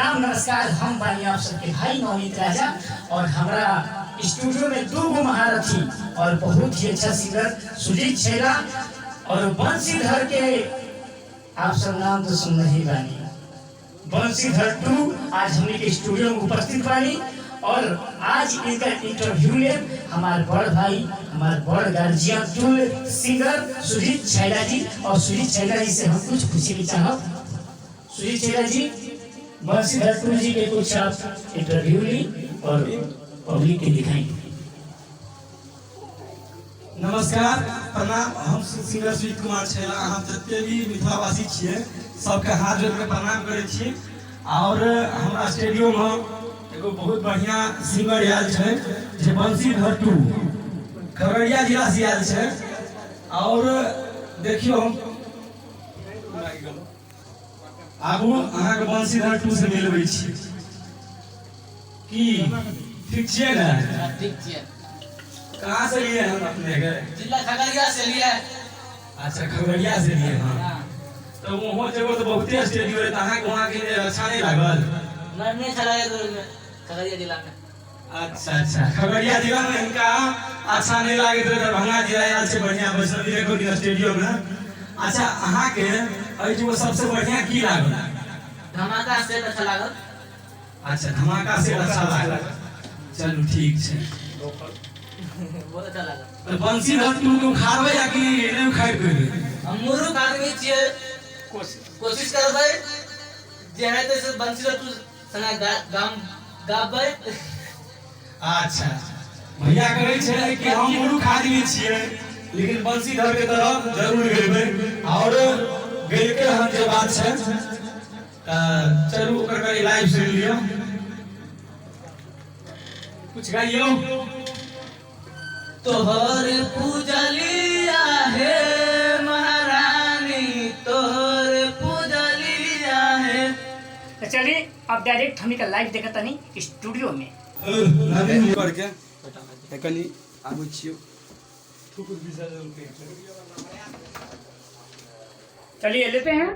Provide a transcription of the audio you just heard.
प्रणाम नमस्कार। हम बानी आप सबके भाई नवनीत राजा और हमारा स्टूडियो में दो महारथी और बहुत ही अच्छा सिंगर सुजीत छैला और बंसीधर के आप सब नाम तो सुन ही बानी। बंसीधर 2 आज हमने के स्टूडियो में उपस्थित बानी और आज इनका इंटरव्यू ले हमारे बड़ भाई हमारे बड़ गार्जियन सिंगर सुजीत छैला जी। और सुजीत छैला जी से हम कुछ पूछे के चाहब। सुजीत छैला जी, बंसीधर 2 जी के कुछ आप इंटरव्यू ली और पब्लिक के दिखाई। नमस्कार प्रणाम। हम सिंगर सुजीत कुमार छैला अहाँ जते भी मिथिलावासी छियै सबके हाथ जोड़ के प्रणाम करै छी। और हमरा स्टूडियो में एगो बहुत बढ़िया सिंगर आयल छै जे बंसीधर 2 खगड़िया जिला से आयल छै। और देखियो हम आगू अहाँ के बंसीधर 2 से मिलबै छी की ठीक छियै ना? ठीक छियै। कहाँ से लिए हम अपने के? जिला खगड़िया से लिए। अच्छा खगड़िया से लिए हाँ। तो वहाँ जगह तो बहुते स्टेडियम है, अहाँ के वहाँ के लिए अच्छा नहीं लागल? नहीं अच्छा लगे खगड़िया जिला में। अच्छा खगड़िया जिला में इनका अच्छा नहीं लागे तो दरभंगा जिला आयल से बढ़िया वैष्णवी रेकॉर्डिंग स्टेडियम में। अच्छा अहाँ के एहि जो सबसे बढ़िया की लागल? धमाका से अच्छा लागल। अच्छा धमाका से अच्छा लागल। चलू ठीक छै। बहुत अच्छा लागल। तो बंसीधर 2 को खारबै या कि नहीं खाइ पेबै? हम मुरुक आदमी छियै, कोशिश करबै जे है तो बंसीधर 2 संगे गाम गाबै। अच्छा भैया कहै छै कि हम मुरुख आदमी छियै लेकिन बंसीधर के तरफ जरूर गेबै और गेल के हम जे बात छै चलू ओकर करी लाइव सुनि लियो। कुछ गाइयो। तोहर पूजलिया हे महारानी, तोहर पूजलिया है। तो चलिए अब डायरेक्ट हमें का लाइव देखा तनी स्टूडियो में। नवीन करके कनी आबै छियो। चलिए लेते हैं।